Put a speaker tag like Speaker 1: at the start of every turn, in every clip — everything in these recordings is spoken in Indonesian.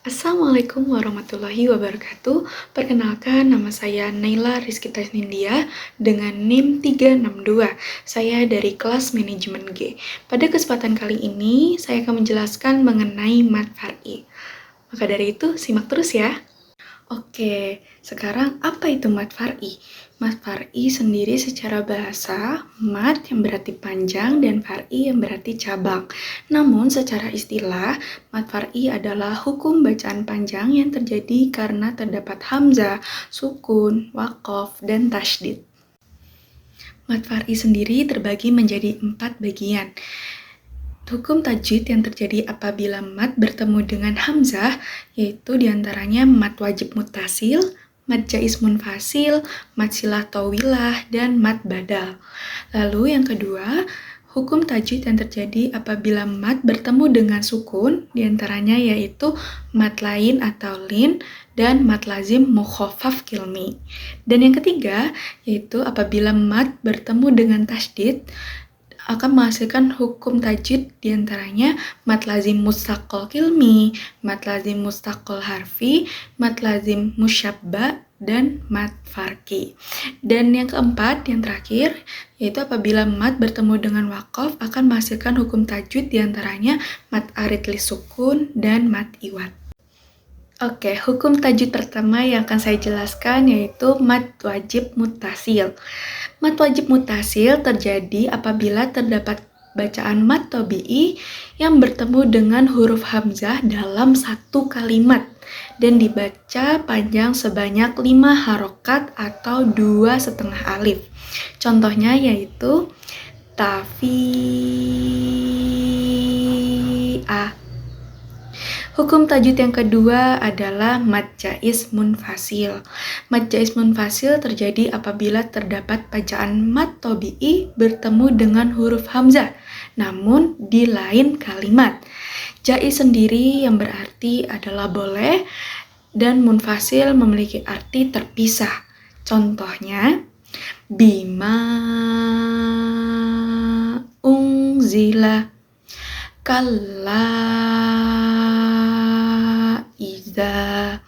Speaker 1: Assalamualaikum warahmatullahi wabarakatuh. Perkenalkan, nama saya Naila Rizky Tasnindia dengan NIM 362. Saya dari kelas manajemen G. Pada kesempatan kali ini, saya akan menjelaskan mengenai mat far'i. Maka dari itu, simak terus ya. Oke, sekarang apa itu mat far'i? Mat far'i sendiri secara bahasa, mat yang berarti panjang dan far'i yang berarti cabang. Namun secara istilah, mat far'i adalah hukum bacaan panjang yang terjadi karena terdapat hamzah, sukun, waqaf, dan tasydid. Mat far'i sendiri terbagi menjadi 4 bagian. Hukum tajwid yang terjadi apabila mat bertemu dengan hamzah, yaitu diantaranya mat wajib mutasil, mat jaiz munfasil, mat silah tawilah, dan mat badal. Lalu yang kedua, hukum tajwid yang terjadi apabila mat bertemu dengan sukun, diantaranya yaitu mat lain atau lin, dan mat lazim mukhaffaf kilmi. Dan yang ketiga, yaitu apabila mat bertemu dengan tasydid, akan menghasilkan hukum tajwid diantaranya mat lazim mustaqal kilmi, mat lazim mustaqal harfi, mat lazim musyabba, dan mat farqi. Dan yang keempat, yang terakhir, yaitu apabila mat bertemu dengan waqaf akan menghasilkan hukum tajwid diantaranya mat arid li sukun dan mat iwad. Oke, hukum tajwid pertama yang akan saya jelaskan yaitu mat wajib mutasil. Mat wajib mutasil terjadi apabila terdapat bacaan mat tabi'i yang bertemu dengan huruf hamzah dalam satu kalimat dan dibaca panjang sebanyak 5 harokat atau 2,5 alif. Contohnya yaitu tafi'a. Hukum tajwid yang kedua adalah mat jaiz munfasil. Mat jaiz munfasil terjadi apabila terdapat bacaan mat tabi'i bertemu dengan huruf hamzah, namun di lain kalimat. Jaiz sendiri yang berarti adalah boleh, dan munfasil memiliki arti terpisah. Contohnya, bima unzila, kalla iza.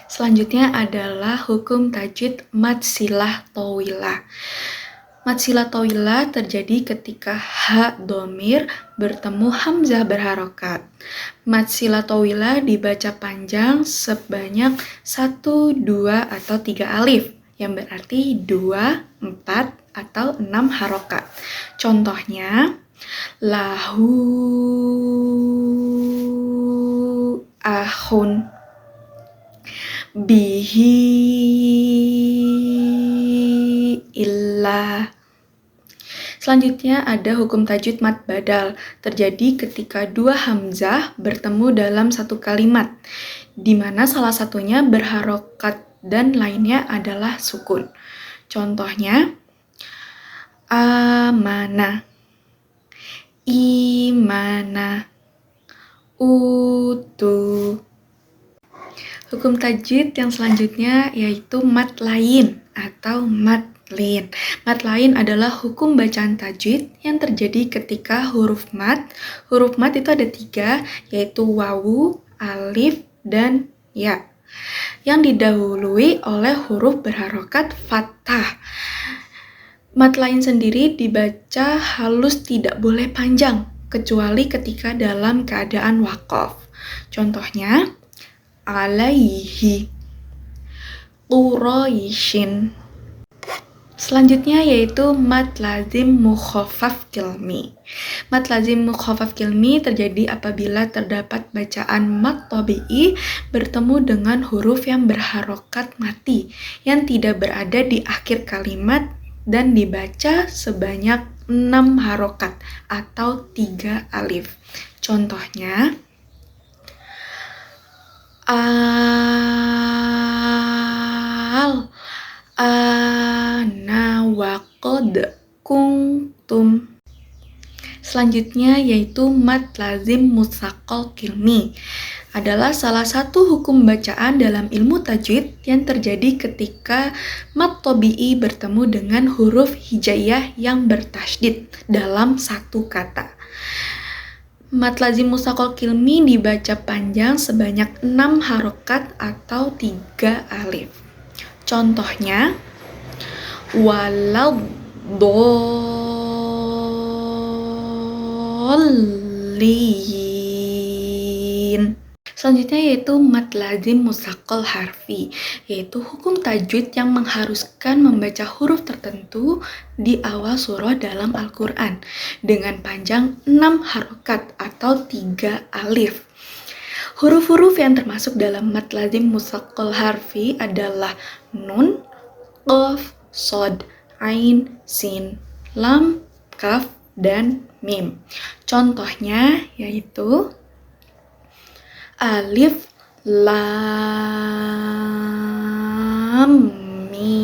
Speaker 1: Selanjutnya adalah hukum tajwid mat silah tawilah. Mat silah tawilah terjadi ketika ha dhamir bertemu hamzah berharokat. Mat silah tawilah dibaca panjang sebanyak 1, 2, atau 3 alif, yang berarti 2, 4, atau 6 harokat. Contohnya, lahu ahun, bihi illah. Selanjutnya ada hukum tajwid mat badal, terjadi ketika 2 hamzah bertemu dalam satu kalimat, di mana salah satunya berharokat dan lainnya adalah sukun. Contohnya, amanah, imana, utu. Hukum tajwid yang selanjutnya yaitu mat lain atau mat lin. Mat lain adalah hukum bacaan tajwid yang terjadi ketika huruf mat itu ada 3, yaitu wawu, alif, dan ya, yang didahului oleh huruf berharokat fathah. Mat lain sendiri dibaca halus, tidak boleh panjang, kecuali ketika dalam keadaan waqaf. Contohnya, alaihi, quraishin. Selanjutnya yaitu mat lazim mukhaffaf kilmi. Mat lazim mukhaffaf kilmi terjadi apabila terdapat bacaan mat tabi'i bertemu dengan huruf yang berharokat mati yang tidak berada di akhir kalimat dan dibaca sebanyak 6 harokat atau 3 alif. Contohnya, al, ana, waqad, kuntum. Selanjutnya yaitu mat lazim mustaqal kilmi. Adalah salah satu hukum bacaan dalam ilmu tajwid yang terjadi ketika mat tabi'i bertemu dengan huruf hijaiyah yang bertasydid dalam satu kata. Mad lazim mustaqol kilmi dibaca panjang sebanyak 6 harokat atau 3 alif. Contohnya, waladdallin. Selanjutnya yaitu mad lazim mustaqal harfi, yaitu hukum tajwid yang mengharuskan membaca huruf tertentu di awal surah dalam Al-Quran dengan panjang 6 harokat atau 3 alif. Huruf-huruf yang termasuk dalam mad lazim mustaqal harfi adalah nun, qaf, shod, ain, sin, lam, kaf, dan mim. Contohnya yaitu alif, lam, mim,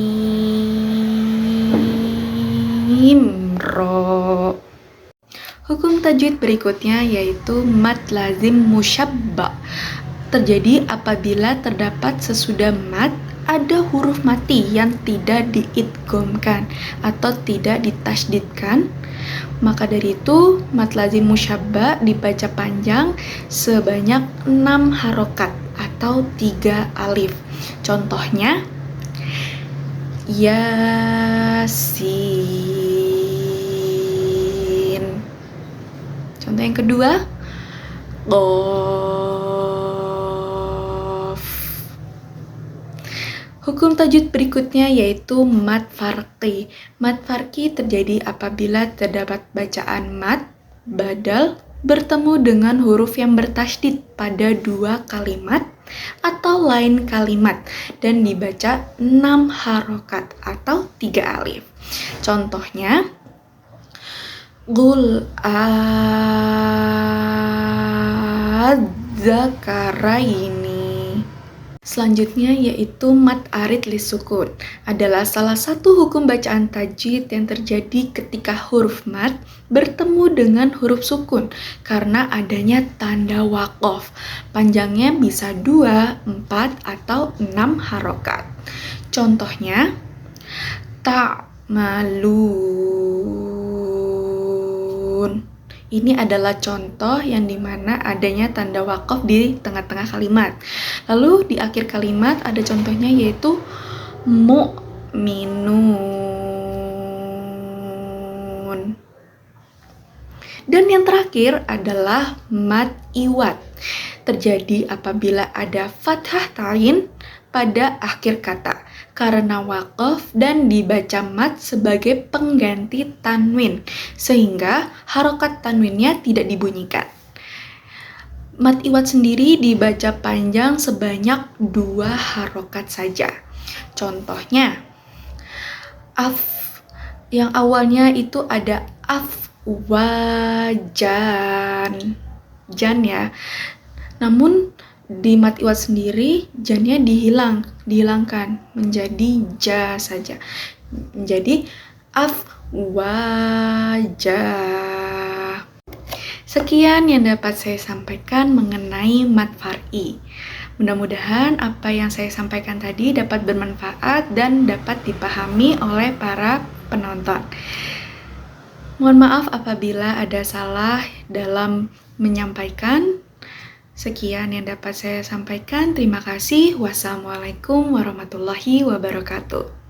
Speaker 1: ro. Hukum tajwid berikutnya yaitu mad lazim musyabba. Terjadi apabila terdapat sesudah mad ada huruf mati yang tidak diidghamkan atau tidak ditasydidkan. Maka dari itu, mad lazim musyabba dibaca panjang sebanyak 6 harokat atau 3 alif. Contohnya, Yasin. Contoh yang kedua, Qaf. Hukum tajwid berikutnya yaitu mad farqi. Mad farqi terjadi apabila terdapat bacaan mad, badal, bertemu dengan huruf yang bertasydid pada 2 kalimat atau lain kalimat dan dibaca 6 harokat atau 3 alif. Contohnya, Qul adzakaraini. Selanjutnya yaitu mad arid lisukun. Adalah salah satu hukum bacaan tajwid yang terjadi ketika huruf mad bertemu dengan huruf sukun karena adanya tanda waqaf. Panjangnya bisa 2, 4, atau 6 harokat. Contohnya, ta'malun. Ini adalah contoh yang dimana adanya tanda waqaf di tengah-tengah kalimat. Lalu di akhir kalimat ada contohnya yaitu mu'minun. Dan yang terakhir adalah mad iwad. Terjadi apabila ada fathah ta'in pada akhir kata karena waqaf dan dibaca mad sebagai pengganti tanwin sehingga harokat tanwinnya tidak dibunyikan. Mad iwad sendiri dibaca panjang sebanyak 2 harokat saja. Contohnya, af yang awalnya itu ada af wajan, jan ya. Namun di mad iwad sendiri jannya dihilangkan menjadi ja saja. Menjadi af wajah. Sekian yang dapat saya sampaikan mengenai mad far'i. Mudah-mudahan apa yang saya sampaikan tadi dapat bermanfaat dan dapat dipahami oleh para penonton. Mohon maaf apabila ada salah dalam menyampaikan. Sekian yang dapat saya sampaikan. Terima kasih. Wassalamualaikum warahmatullahi wabarakatuh.